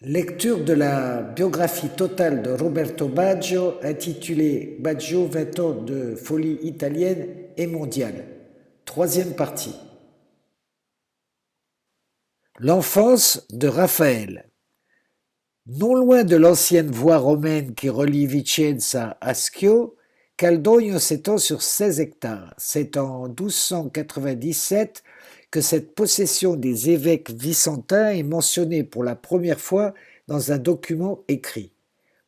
Lecture de la biographie totale de Roberto Baggio intitulée Baggio 20 ans de folie italienne et mondiale. Troisième partie. L'enfance de Raphaël. Non loin de l'ancienne voie romaine qui relie Vicenza à Schio, Caldogno s'étend sur 16 hectares. C'est en 1297 que cette possession des évêques vicentins est mentionnée pour la première fois dans un document écrit.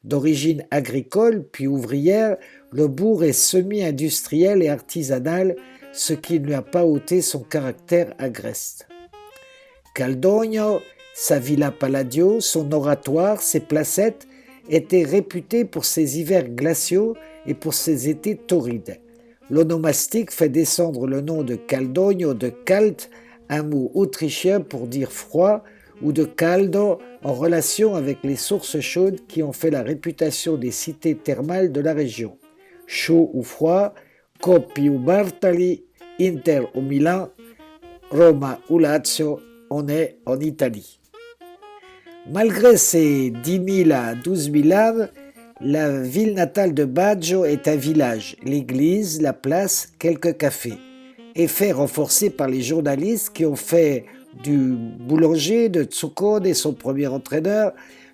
D'origine agricole puis ouvrière, le bourg est semi-industriel et artisanal, ce qui ne lui a pas ôté son caractère agreste. Caldogno, sa villa Palladio, son oratoire, ses placettes étaient réputés pour ses hivers glaciaux et pour ses étés torrides. L'onomastique fait descendre le nom de Caldogno de Kalt, un mot autrichien pour dire froid, ou de caldo en relation avec les sources chaudes qui ont fait la réputation des cités thermales de la région. Chaud ou froid, Coppi ou Bartali, Inter ou Milan, Roma ou Lazio, on est en Italie. Malgré ses 10 000 à 12 000 âmes, la ville natale de Baggio est un village, l'église, la place, quelques cafés. Effet renforcé par les journalistes qui ont fait du boulanger de Zuccone son premier entraîneur,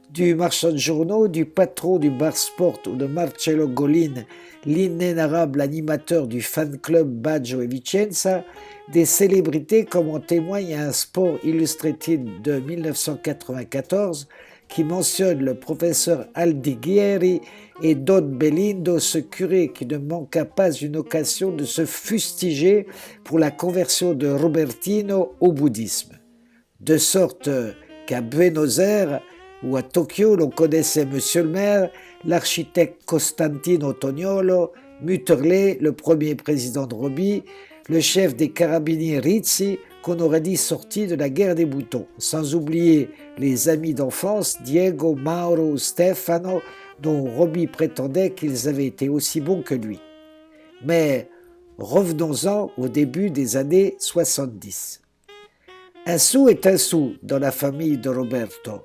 du marchand de journaux, du patron du bar sport ou de Marcello Golin, l'inénarrable animateur du fan club Baggio et Vicenza, des célébrités comme en témoigne un Sport Illustrated de 1994 qui mentionne le professeur Aldighieri et Don Bellindo, ce curé qui ne manqua pas une occasion de se fustiger pour la conversion de Robertino au bouddhisme. De sorte qu'à Buenos Aires ou à Tokyo, l'on connaissait Monsieur le maire, l'architecte Costantino Toniolo, Mutterley, le premier président de Robbie, le chef des carabiniers Rizzi, qu'on aurait dit sorti de la guerre des boutons, sans oublier les amis d'enfance Diego, Mauro, Stefano, dont Robbie prétendait qu'ils avaient été aussi bons que lui. Mais revenons-en au début des années 70. Un sou est un sou dans la famille de Roberto,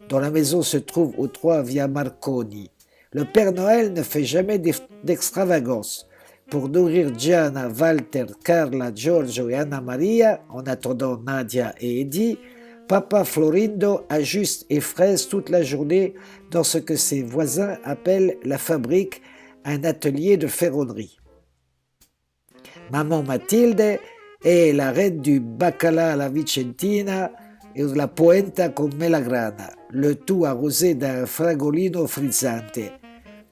dont la maison se trouve au 3 via Marconi. Le Père Noël ne fait jamais d'extravagance. Pour nourrir Gianna, Walter, Carla, Giorgio et Anna Maria, en attendant Nadia et Eddie, Papa Florindo ajuste et fraise toute la journée dans ce que ses voisins appellent la fabrique, un atelier de ferronnerie. Maman Matilde est la reine du baccalà alla vicentina et de la polenta con melagrana, le tout arrosé d'un fragolino frizzante.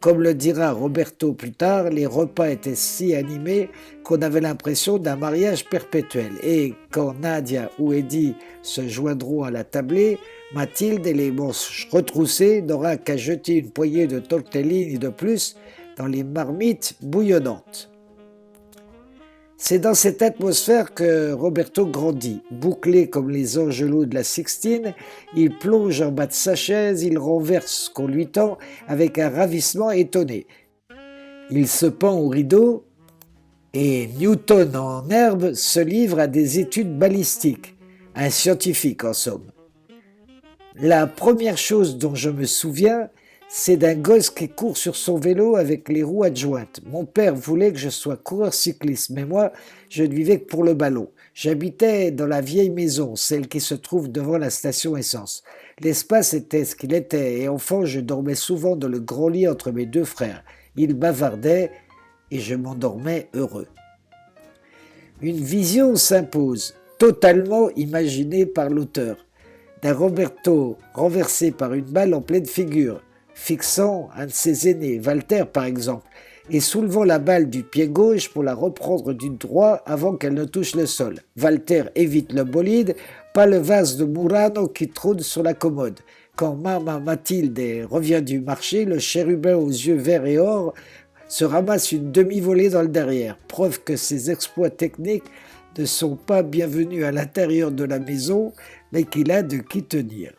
Comme le dira Roberto plus tard, les repas étaient si animés qu'on avait l'impression d'un mariage perpétuel. Et quand Nadia ou Eddie se joindront à la tablée, Mathilde et les manches retroussées n'aura qu'à jeter une poignée de tortellini de plus dans les marmites bouillonnantes. C'est dans cette atmosphère que Roberto grandit. Bouclé comme les angelots de la Sixtine, il plonge en bas de sa chaise, il renverse ce qu'on lui tend avec un ravissement étonné. Il se pend au rideau et Newton en herbe se livre à des études balistiques. Un scientifique en somme. La première chose dont je me souviens, c'est d'un gosse qui court sur son vélo avec les roues adjointes. Mon père voulait que je sois coureur cycliste, mais moi, je ne vivais que pour le ballon. J'habitais dans la vieille maison, celle qui se trouve devant la station essence. L'espace était ce qu'il était, et enfant, je dormais souvent dans le grand lit entre mes deux frères. Ils bavardaient, et je m'endormais heureux. Une vision s'impose, totalement imaginée par l'auteur, d'un Roberto renversé par une balle en pleine figure, fixant un de ses aînés, Walter par exemple, et soulevant la balle du pied gauche pour la reprendre du droit avant qu'elle ne touche le sol. Walter évite le bolide, pas le vase de Murano qui trône sur la commode. Quand Mama Mathilde revient du marché, le chérubin aux yeux verts et or se ramasse une demi-volée dans le derrière, preuve que ses exploits techniques ne sont pas bienvenus à l'intérieur de la maison, mais qu'il a de qui tenir.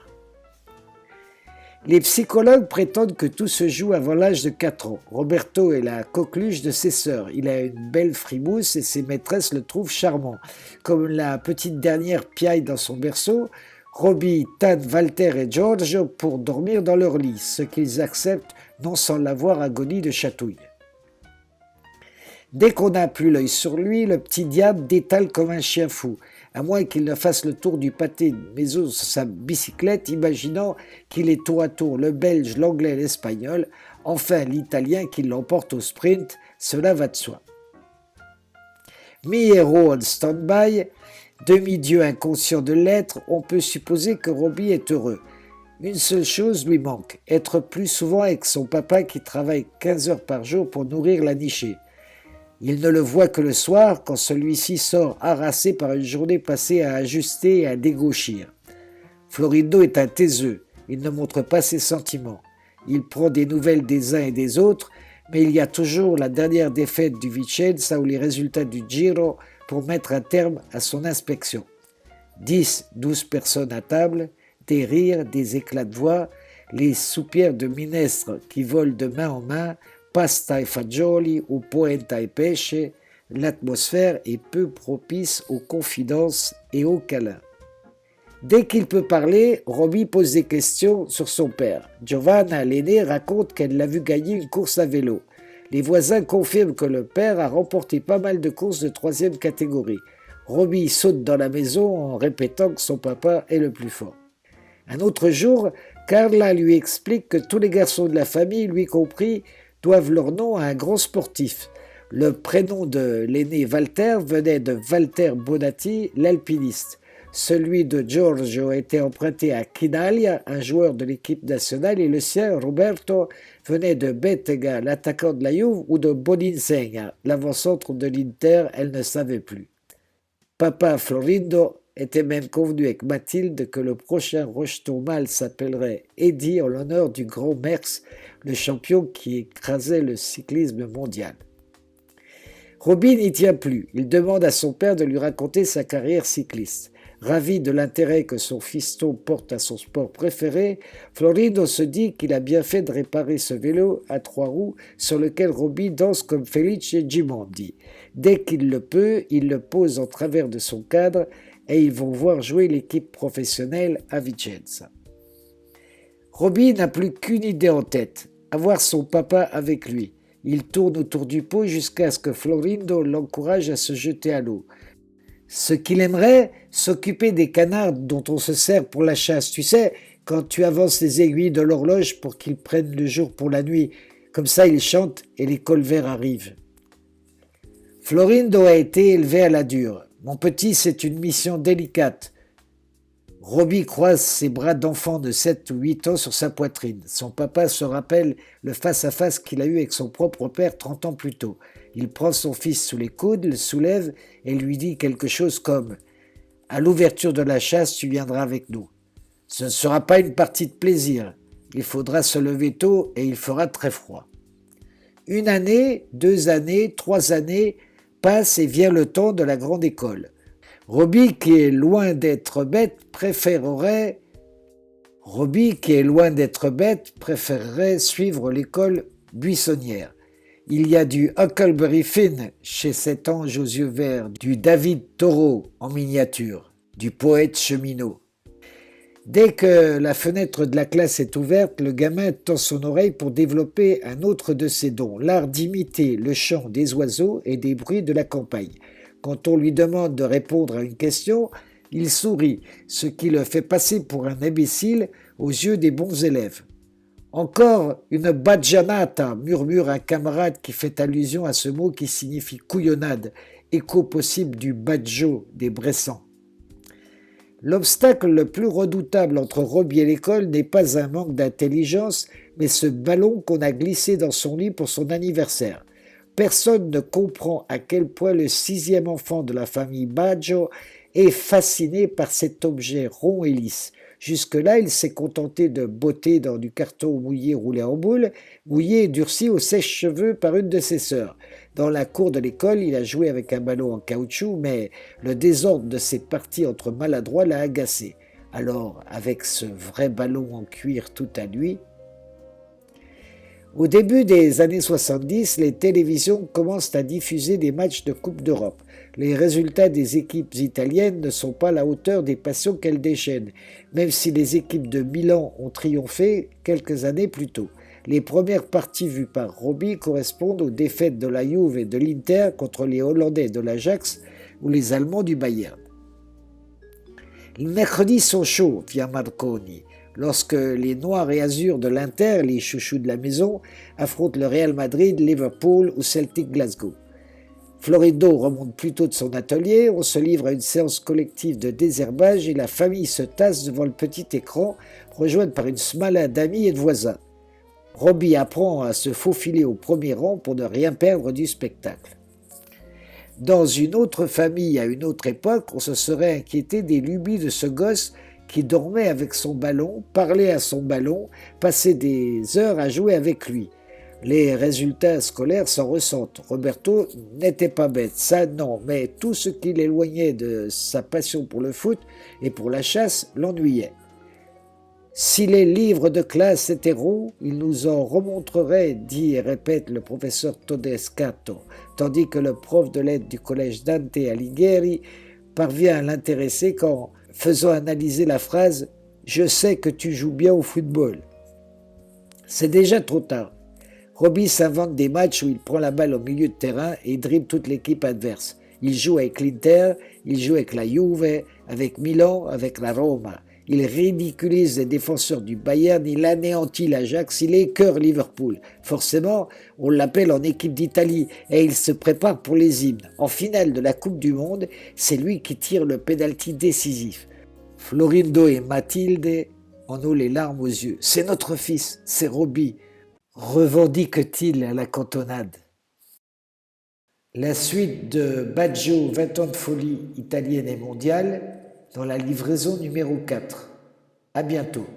Les psychologues prétendent que tout se joue avant l'âge de 4 ans. Roberto est la coqueluche de ses sœurs. Il a une belle frimousse et ses maîtresses le trouvent charmant. Comme la petite dernière piaille dans son berceau, Robbie, Tan, Walter et George pour dormir dans leur lit, ce qu'ils acceptent non sans l'avoir agonie de chatouille. Dès qu'on n'a plus l'œil sur lui, le petit diable détale comme un chien fou, à moins qu'il ne fasse le tour du pâté de maison sur sa bicyclette, imaginant qu'il est tour à tour le belge, l'anglais, l'espagnol, enfin l'italien qui l'emporte au sprint, cela va de soi. Mi-héros en stand-by, demi-dieu inconscient de l'être, on peut supposer que Robbie est heureux. Une seule chose lui manque, être plus souvent avec son papa qui travaille 15 heures par jour pour nourrir la nichée. Il ne le voit que le soir, quand celui-ci sort harassé par une journée passée à ajuster et à dégauchir. Florindo est un taiseux, il ne montre pas ses sentiments. Il prend des nouvelles des uns et des autres, mais il y a toujours la dernière défaite du Vicenza ou les résultats du Giro pour mettre un terme à son inspection. 10, 12 personnes à table, des rires, des éclats de voix, les soupirs de minestre qui volent de main en main, pasta e fagioli ou polenta e pesce, l'atmosphère est peu propice aux confidences et aux câlins. Dès qu'il peut parler, Robbie pose des questions sur son père. Giovanna, l'aînée, raconte qu'elle l'a vu gagner une course à vélo. Les voisins confirment que le père a remporté pas mal de courses de 3e catégorie. Robbie saute dans la maison en répétant que son papa est le plus fort. Un autre jour, Carla lui explique que tous les garçons de la famille, lui compris, doivent leur nom à un grand sportif. Le prénom de l'aîné Walter venait de Walter Bonatti, l'alpiniste. Celui de Giorgio était emprunté à Chinaglia, un joueur de l'équipe nationale, et le sien, Roberto, venait de Bettega, l'attaquant de la Juve, ou de Boninsegna, l'avant-centre de l'Inter, elle ne savait plus. Papa Florindo était même convenu avec Mathilde que le prochain rejeton mâle s'appellerait Eddie en l'honneur du grand Merckx, le champion qui écrasait le cyclisme mondial. Robbie n'y tient plus. Il demande à son père de lui raconter sa carrière cycliste. Ravi de l'intérêt que son fiston porte à son sport préféré, Florindo se dit qu'il a bien fait de réparer ce vélo à 3 roues sur lequel Robbie danse comme Felice Gimondi. Dès qu'il le peut, il le pose en travers de son cadre et ils vont voir jouer l'équipe professionnelle à Vicenza. Robbie n'a plus qu'une idée en tête, avoir son papa avec lui. Il tourne autour du pot jusqu'à ce que Florindo l'encourage à se jeter à l'eau. Ce qu'il aimerait, s'occuper des canards dont on se sert pour la chasse. Tu sais, quand tu avances les aiguilles de l'horloge pour qu'ils prennent le jour pour la nuit, comme ça ils chantent et les colverts arrivent. Florindo a été élevé à la dure. Mon petit, c'est une mission délicate. Robbie croise ses bras d'enfant de 7 ou 8 ans sur sa poitrine. Son papa se rappelle le face-à-face qu'il a eu avec son propre père 30 ans plus tôt. Il prend son fils sous les coudes, le soulève et lui dit quelque chose comme « À l'ouverture de la chasse, tu viendras avec nous. Ce ne sera pas une partie de plaisir. Il faudra se lever tôt et il fera très froid. » 1 année, 2 années, 3 années passent et vient le temps de la grande école. Robbie, qui est loin d'être bête, préférerait suivre l'école buissonnière. Il y a du Huckleberry Finn chez cet ange aux yeux verts, du David Thoreau en miniature, du poète cheminot. Dès que la fenêtre de la classe est ouverte, le gamin tend son oreille pour développer un autre de ses dons, l'art d'imiter le chant des oiseaux et des bruits de la campagne. Quand on lui demande de répondre à une question, il sourit, ce qui le fait passer pour un imbécile aux yeux des bons élèves. Encore une baggianata, murmure un camarade qui fait allusion à ce mot qui signifie couillonnade, écho possible du baggio des Bressans. L'obstacle le plus redoutable entre Robbie et l'école n'est pas un manque d'intelligence, mais ce ballon qu'on a glissé dans son lit pour son anniversaire. Personne ne comprend à quel point le 6e enfant de la famille Baggio est fasciné par cet objet rond et lisse. Jusque-là, il s'est contenté de botter dans du carton mouillé roulé en boule, mouillé et durci au sèche-cheveux par une de ses sœurs. Dans la cour de l'école, il a joué avec un ballon en caoutchouc, mais le désordre de ses parties entre maladroits l'a agacé. Alors, avec ce vrai ballon en cuir tout à lui, Au début des années 70, les télévisions commencent à diffuser des matchs de Coupe d'Europe. Les résultats des équipes italiennes ne sont pas à la hauteur des passions qu'elles déchaînent, même si les équipes de Milan ont triomphé quelques années plus tôt. Les premières parties vues par Robbie correspondent aux défaites de la Juve et de l'Inter contre les Hollandais de l'Ajax ou les Allemands du Bayern. Les mercredis sont chauds, via Marconi, lorsque les Noirs et Azurs de l'Inter, les chouchous de la maison, affrontent le Real Madrid, Liverpool ou Celtic Glasgow. Florido remonte plutôt de son atelier, on se livre à une séance collective de désherbage et la famille se tasse devant le petit écran, rejointe par une smalade d'amis et de voisins. Robbie apprend à se faufiler au premier rang pour ne rien perdre du spectacle. Dans une autre famille, à une autre époque, on se serait inquiété des lubies de ce gosse qui dormait avec son ballon, parlait à son ballon, passait des heures à jouer avec lui. Les résultats scolaires s'en ressentent. Roberto n'était pas bête, ça non, mais tout ce qui l'éloignait de sa passion pour le foot et pour la chasse l'ennuyait. Si les livres de classe étaient roux, ils nous en remontreraient, dit et répète le professeur Todescato, tandis que le prof de lettres du collège Dante Alighieri parvient à l'intéresser qu'en faisant analyser la phrase « Je sais que tu joues bien au football ». C'est déjà trop tard. Robbie s'invente des matchs où il prend la balle au milieu de terrain et dribble toute l'équipe adverse. Il joue avec l'Inter, il joue avec la Juve, avec Milan, avec la Roma. Il ridiculise les défenseurs du Bayern, il anéantit l'Ajax, il écœure Liverpool. Forcément, on l'appelle en équipe d'Italie et il se prépare pour les hymnes. En finale de la Coupe du Monde, c'est lui qui tire le pénalty décisif. Florindo et Mathilde en ont les larmes aux yeux. C'est notre fils, c'est Robbie, revendique-t-il à la cantonade. La suite de Baggio 20 ans de folie italienne et mondiale dans la livraison numéro 4. À bientôt.